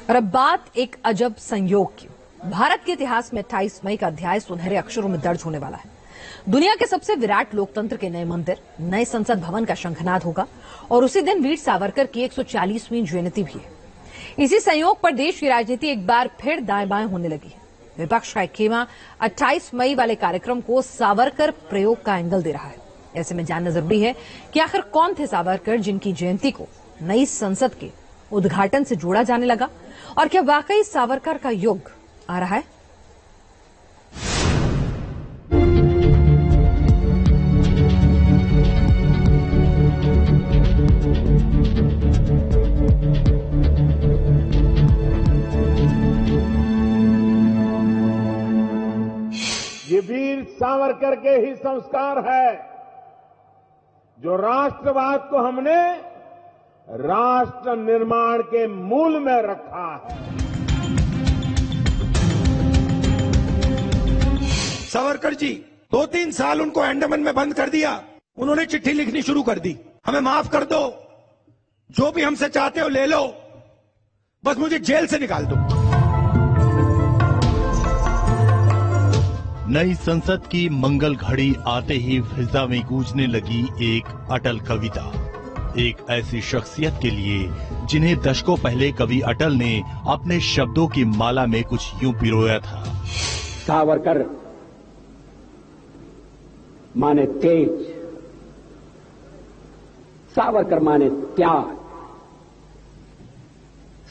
और अब बात एक अजब संयोग की। भारत के इतिहास में 28 मई का अध्याय सुनहरे अक्षरों में दर्ज होने वाला है। दुनिया के सबसे विराट लोकतंत्र के नए मंदिर, नए संसद भवन का शंखनाद होगा और उसी दिन वीर सावरकर की 140वीं जयंती भी है। इसी संयोग पर देश की राजनीति एक बार फिर दाएं बाएं होने लगी है। विपक्ष का एक खेमा 28 मई वाले कार्यक्रम को सावरकर प्रयोग का एंगल दे रहा है। ऐसे में जानना जरूरी है कि आखिर कौन थे सावरकर जिनकी जयंती को नई संसद के उद्घाटन से जोड़ा जाने लगा, और क्या वाकई सावरकर का युग आ रहा है? ये वीर सावरकर के ही संस्कार है जो राष्ट्रवाद को हमने राष्ट्र निर्माण के मूल में रखा है। सावरकर जी 2-3 साल उनको अंडमान में बंद कर दिया। उन्होंने चिट्ठी लिखनी शुरू कर दी, हमें माफ कर दो, जो भी हमसे चाहते हो ले लो, बस मुझे जेल से निकाल दो। नई संसद की मंगल घड़ी आते ही फिजा में गूंजने लगी एक अटल कविता। एक ऐसी शख्सियत के लिए जिन्हें दशकों पहले कवि अटल ने अपने शब्दों की माला में कुछ यूं पिरोया था। सावरकर माने तेज, सावरकर माने त्याग,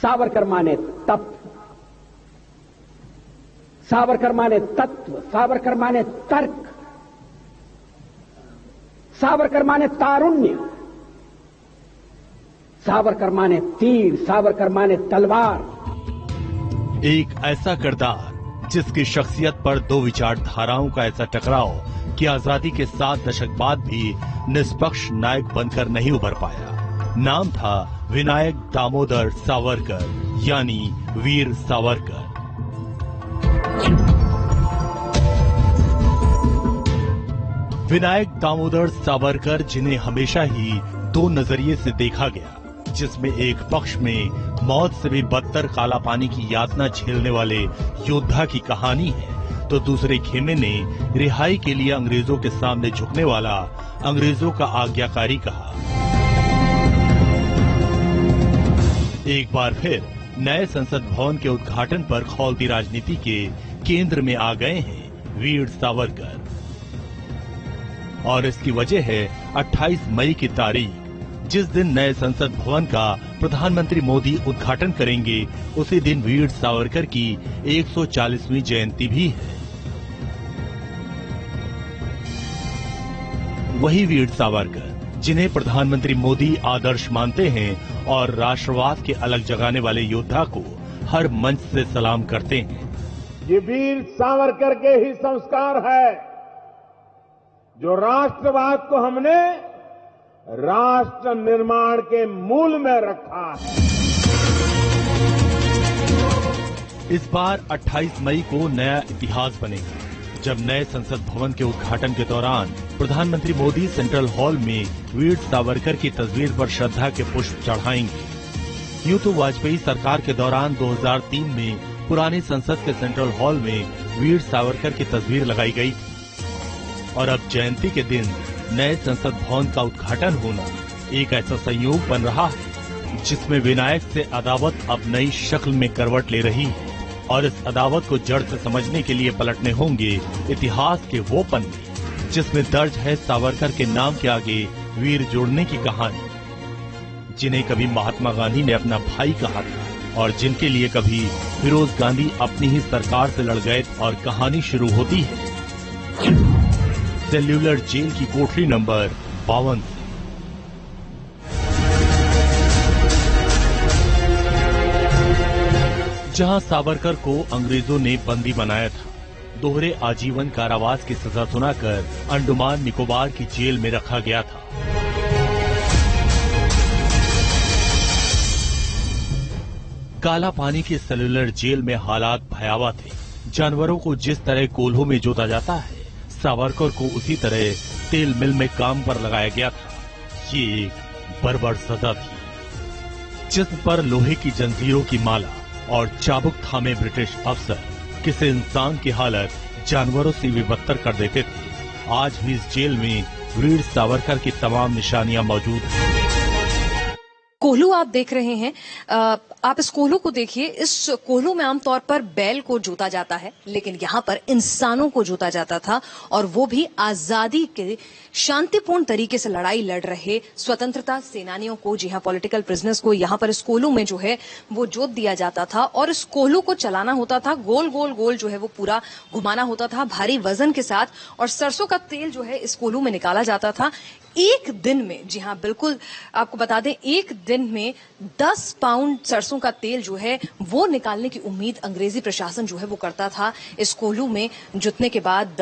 सावरकर माने तप, सावरकर माने तत्व, सावरकर माने तर्क, सावरकर माने तारुण्य, सावरकर माने तीर, सावरकर माने तलवार। एक ऐसा किरदार जिसकी शख्सियत पर दो विचारधाराओं का ऐसा टकराव कि आजादी के 7 दशक बाद भी निष्पक्ष नायक बनकर नहीं उभर पाया। नाम था विनायक दामोदर सावरकर, यानी वीर सावरकर। विनायक दामोदर सावरकर जिन्हें हमेशा ही दो नजरिए से देखा गया, जिसमें एक पक्ष में मौत से भी बदतर काला पानी की यातना झेलने वाले योद्धा की कहानी है, तो दूसरे खेमे ने रिहाई के लिए अंग्रेजों के सामने झुकने वाला अंग्रेजों का आज्ञाकारी कहा। एक बार फिर नए संसद भवन के उद्घाटन पर खौलती राजनीति के केंद्र में आ गए हैं वीर सावरकर, और इसकी वजह है 28 मई की तारीख, जिस दिन नए संसद भवन का प्रधानमंत्री मोदी उद्घाटन करेंगे। उसी दिन वीर सावरकर की 140वीं जयंती भी है। वही वीर सावरकर जिन्हें प्रधानमंत्री मोदी आदर्श मानते हैं और राष्ट्रवाद के अलग जगाने वाले योद्धा को हर मंच से सलाम करते हैं। ये वीर सावरकर के ही संस्कार है जो राष्ट्रवाद को हमने राष्ट्र निर्माण के मूल में रखा है। इस बार 28 मई को नया इतिहास बनेगा, जब नए संसद भवन के उद्घाटन के दौरान प्रधानमंत्री मोदी सेंट्रल हॉल में वीर सावरकर की तस्वीर पर श्रद्धा के पुष्प चढ़ाएंगे। यूं तो वाजपेयी सरकार के दौरान 2003 में पुरानी संसद के सेंट्रल हॉल में वीर सावरकर की तस्वीर लगाई गई थी, और अब जयंती के दिन नए संसद भवन का उद्घाटन होना एक ऐसा संयोग बन रहा है जिसमें विनायक से अदावत अब नई शक्ल में करवट ले रही है, और इस अदावत को जड़ से समझने के लिए पलटने होंगे इतिहास के वो पन्ने जिसमें दर्ज है सावरकर के नाम के आगे वीर जोड़ने की कहानी, जिन्हें कभी महात्मा गांधी ने अपना भाई कहा था और जिनके लिए कभी फिरोज गांधी अपनी ही सरकार से लड़ गए, और कहानी शुरू होती है सेल्यूलर जेल की कोठरी नंबर 52। जहां सावरकर को अंग्रेजों ने बंदी बनाया था, दोहरे आजीवन कारावास की सजा सुनाकर अंडमान निकोबार की जेल में रखा गया था। काला पानी की सेल्यूलर जेल में हालात भयावह थे। जानवरों को जिस तरह कोल्हों में जोता जाता है, सावरकर को उसी तरह तेल मिल में काम पर लगाया गया था। ये एक बर्बर सजा थी जिस पर लोहे की जंजीरों की माला और चाबुक थामे ब्रिटिश अफसर किसी इंसान की हालत जानवरों से भी बदतर कर देते थे। आज भी इस जेल में वीर सावरकर की तमाम निशानियां मौजूद हैं। कोल्हू आप देख रहे हैं, आप इस कोल्हू को देखिए। इस कोल्हू में आमतौर पर बैल को जोता जाता है, लेकिन यहाँ पर इंसानों को जोता जाता था, और वो भी आजादी के शांतिपूर्ण तरीके से लड़ाई लड़ रहे स्वतंत्रता सेनानियों को, जी हाँ, पॉलिटिकल प्रिजनर्स को यहाँ पर इस कोल्हू में जो है वो जोत दिया जाता था। और इस कोल्हू को चलाना होता था, गोल गोल गोल जो है वो पूरा घुमाना होता था भारी वजन के साथ, और सरसों का तेल जो है इस कोल्हू में निकाला जाता था। एक दिन में, जी हाँ बिल्कुल आपको बता दें, एक दिन में 10 पाउंड सरसों का तेल जो है वो निकालने की उम्मीद अंग्रेजी प्रशासन जो है वो करता था इस कोल्हू में जुटने के बाद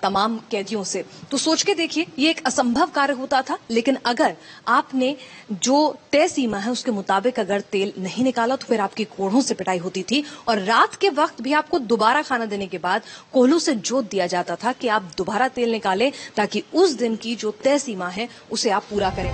तमाम कैदियों से। तो सोच के देखिए, ये एक असंभव कार्य होता था, लेकिन अगर आपने जो तय सीमा है उसके मुताबिक अगर तेल नहीं निकाला तो फिर आपकी कोड़ों से पिटाई होती थी, और रात के वक्त भी आपको दोबारा खाना देने के बाद कोल्हू से जोत दिया जाता था कि आप दोबारा तेल निकालें, ताकि उस दिन की जो तय सीमा है उसे आप पूरा करें।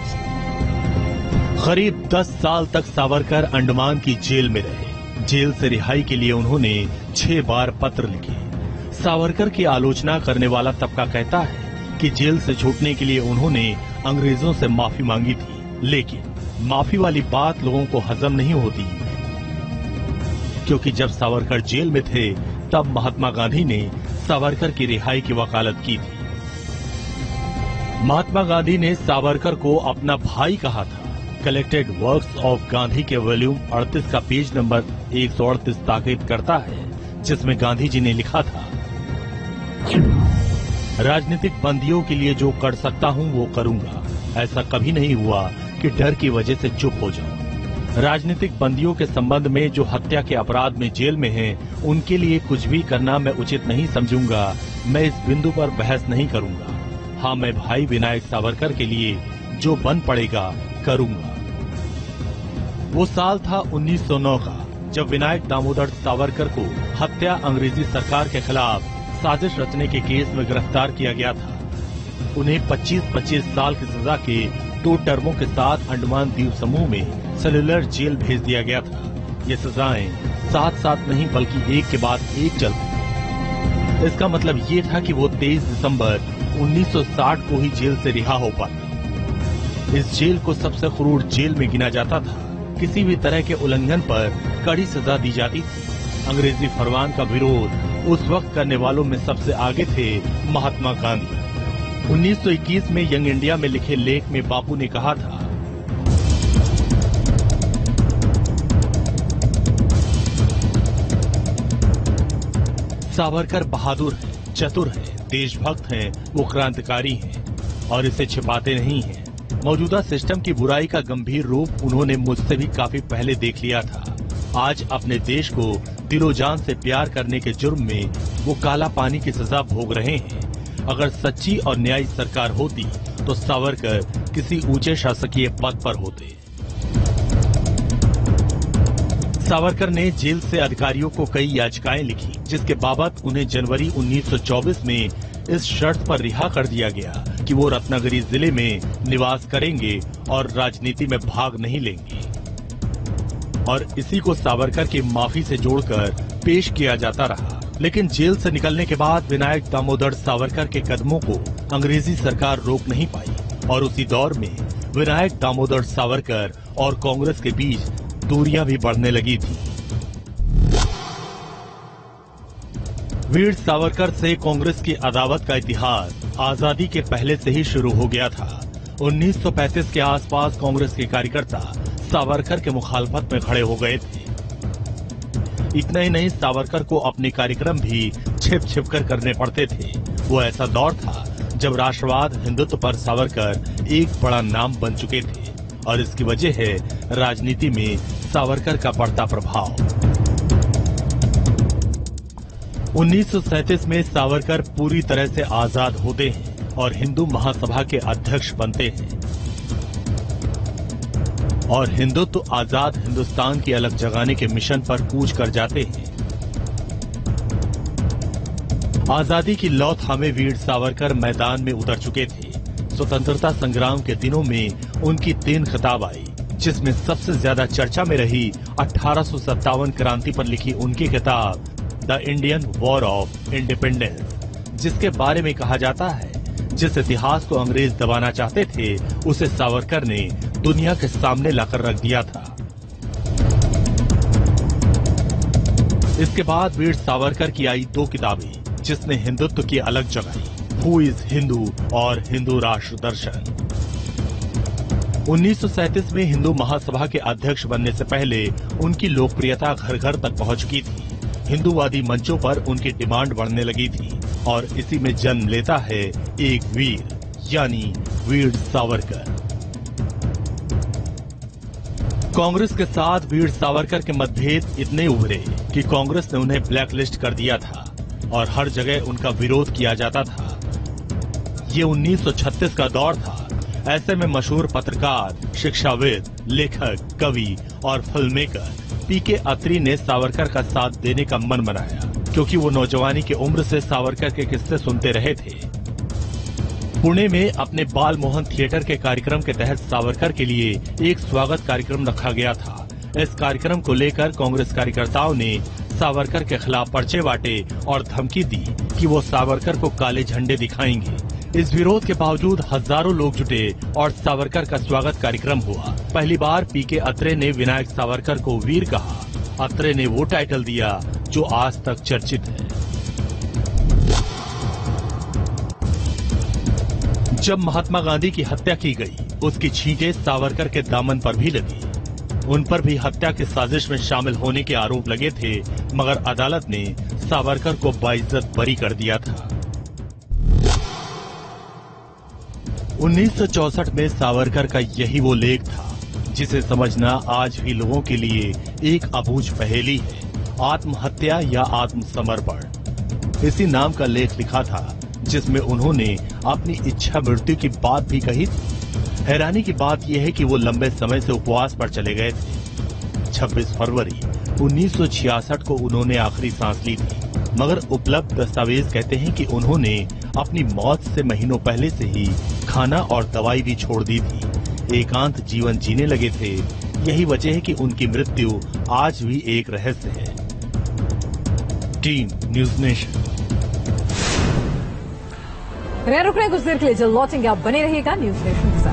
करीब 10 साल तक सावरकर अंडमान की जेल में रहे। जेल से रिहाई के लिए उन्होंने 6 बार पत्र लिखे। सावरकर की आलोचना करने वाला तबका कहता है कि जेल से छूटने के लिए उन्होंने अंग्रेजों से माफी मांगी थी, लेकिन माफी वाली बात लोगों को हजम नहीं होती, क्योंकि जब सावरकर जेल में थे तब महात्मा गांधी ने सावरकर की रिहाई की वकालत की थी। महात्मा गांधी ने सावरकर को अपना भाई कहा था। कलेक्टेड वर्क्स ऑफ गांधी के वॉल्यूम 38 का पेज नंबर 138 ताकीद करता है, जिसमें गांधी जी ने लिखा था, राजनीतिक बंदियों के लिए जो कर सकता हूं वो करूंगा। ऐसा कभी नहीं हुआ कि डर की वजह से चुप हो जाऊं। राजनीतिक बंदियों के संबंध में जो हत्या के अपराध में जेल में हैं, उनके लिए कुछ भी करना मैं उचित नहीं समझूंगा। मैं इस बिंदु पर बहस नहीं करूंगा। हाँ, मैं भाई विनायक सावरकर के लिए जो बन पड़ेगा करूंगा। वो साल था 1909 का, जब विनायक दामोदर सावरकर को हत्या अंग्रेजी सरकार के खिलाफ साजिश रचने के केस में गिरफ्तार किया गया था। उन्हें 25-25 साल की सजा के 2 टर्मों के साथ अंडमान द्वीप समूह में सेलुलर जेल भेज दिया गया था। ये सजाएं साथ-साथ नहीं बल्कि एक के बाद एक चलती। इसका मतलब ये था कि वो 23 दिसंबर 1960 को ही जेल से रिहा हो पाते। इस जेल को सबसे क्रूर जेल में गिना जाता था। किसी भी तरह के उल्लंघन पर कड़ी सजा दी जाती थी। अंग्रेजी फरमान का विरोध उस वक्त करने वालों में सबसे आगे थे महात्मा गांधी। 1921 में यंग इंडिया में लिखे लेख में बापू ने कहा था, सावरकर बहादुर है, चतुर है, देशभक्त हैं, वो क्रांतिकारी हैं और इसे छिपाते नहीं हैं। मौजूदा सिस्टम की बुराई का गंभीर रूप उन्होंने मुझसे भी काफी पहले देख लिया था। आज अपने देश को दिलो जान से प्यार करने के जुर्म में वो काला पानी की सजा भोग रहे हैं। अगर सच्ची और न्यायी सरकार होती तो सावरकर किसी ऊंचे शासकीय पद पर होते। सावरकर ने जेल से अधिकारियों को कई याचिकाएं लिखी, जिसके बाबत उन्हें जनवरी 1924 में इस शर्त पर रिहा कर दिया गया कि वो रत्नागिरी जिले में निवास करेंगे और राजनीति में भाग नहीं लेंगे। और इसी को सावरकर की माफी से जोड़कर पेश किया जाता रहा। लेकिन जेल से निकलने के बाद विनायक दामोदर सावरकर के कदमों को अंग्रेजी सरकार रोक नहीं पाई और उसी दौर में विनायक दामोदर सावरकर और कांग्रेस के बीच दूरियां भी बढ़ने लगी थी। वीर सावरकर से कांग्रेस की अदावत का इतिहास आजादी के पहले से ही शुरू हो गया था। 1935 के आसपास कांग्रेस के कार्यकर्ता सावरकर के मुखालफत में खड़े हो गए थे। इतना ही नहीं, सावरकर को अपने कार्यक्रम भी छिप छिप कर करने पड़ते थे। वो ऐसा दौर था जब राष्ट्रवाद, हिंदुत्व पर सावरकर एक बड़ा नाम बन चुके थे और इसकी वजह है राजनीति में सावरकर का बढ़ता प्रभाव। 1937 में सावरकर पूरी तरह से आजाद होते हैं और हिंदू महासभा के अध्यक्ष बनते हैं और हिंदुत्व आजाद हिंदुस्तान की अलग जगाने के मिशन पर कूच कर जाते हैं। आजादी की लौ थामे वीर सावरकर मैदान में उतर चुके थे। स्वतंत्रता संग्राम के दिनों में उनकी 3 खिताब आई, जिसमें सबसे ज्यादा चर्चा में रही 1857 क्रांति पर लिखी उनकी किताब the Indian war of independence, जिसके बारे में कहा जाता है जिस इतिहास को अंग्रेज दबाना चाहते थे उसे सावरकर ने दुनिया के सामने लाकर रख दिया था। इसके बाद वीर सावरकर की आई 2 किताबें जिसने हिंदुत्व की अलग जगाई, हु इज हिंदू और हिंदू राष्ट्र दर्शन। 1937 में हिंदू महासभा के अध्यक्ष बनने से पहले उनकी लोकप्रियता घर घर तक पहुंच चुकी थी। हिंदूवादी मंचों पर उनकी डिमांड बढ़ने लगी थी और इसी में जन्म लेता है एक वीर, यानी वीर सावरकर। कांग्रेस के साथ वीर सावरकर के मतभेद इतने उभरे कि कांग्रेस ने उन्हें ब्लैकलिस्ट कर दिया था और हर जगह उनका विरोध किया जाता था। ये 1936 का दौर था। ऐसे में मशहूर पत्रकार, शिक्षाविद, लेखक, कवि और फिल्म मेकर पीके अत्री ने सावरकर का साथ देने का मन बनाया, क्योंकि वो नौजवानी की उम्र से सावरकर के किस्से सुनते रहे थे। पुणे में अपने बाल मोहन थिएटर के कार्यक्रम के तहत सावरकर के लिए एक स्वागत कार्यक्रम रखा गया था। इस कार्यक्रम को लेकर कांग्रेस कार्यकर्ताओं ने सावरकर के खिलाफ पर्चे बांटे और धमकी दी कि वो सावरकर को काले झंडे दिखाएंगे। इस विरोध के बावजूद हजारों लोग जुटे और सावरकर का स्वागत कार्यक्रम हुआ। पहली बार पीके अत्रे ने विनायक सावरकर को वीर कहा। अत्रे ने वो टाइटल दिया जो आज तक चर्चित है। जब महात्मा गांधी की हत्या की गई, उसकी छींटे सावरकर के दामन पर भी लगी। उन पर भी हत्या की साजिश में शामिल होने के आरोप लगे थे, मगर अदालत ने सावरकर को बाइज्जत बरी कर दिया था। 1964 में सावरकर का यही वो लेख था जिसे समझना आज भी लोगों के लिए एक अबूझ पहेली है। आत्महत्या या आत्मसमर्पण, इसी नाम का लेख लिखा था जिसमें उन्होंने अपनी इच्छा मृत्यु की बात भी कही थी। हैरानी की बात यह है कि वो लंबे समय से उपवास पर चले गए थे। 26 फरवरी 1966 को उन्होंने आखिरी सांस ली थी, मगर उपलब्ध दस्तावेज कहते हैं कि उन्होंने अपनी मौत से महीनों पहले से ही खाना और दवाई भी छोड़ दी थी। एकांत जीवन जीने लगे थे। यही वजह है कि उनकी मृत्यु आज भी एक रहस्य है। Team news nation. रुक रहे कुछ देर के लिए, जल्द लौटेंगे, आप बने रहिएगा न्यूज नेशन के साथ।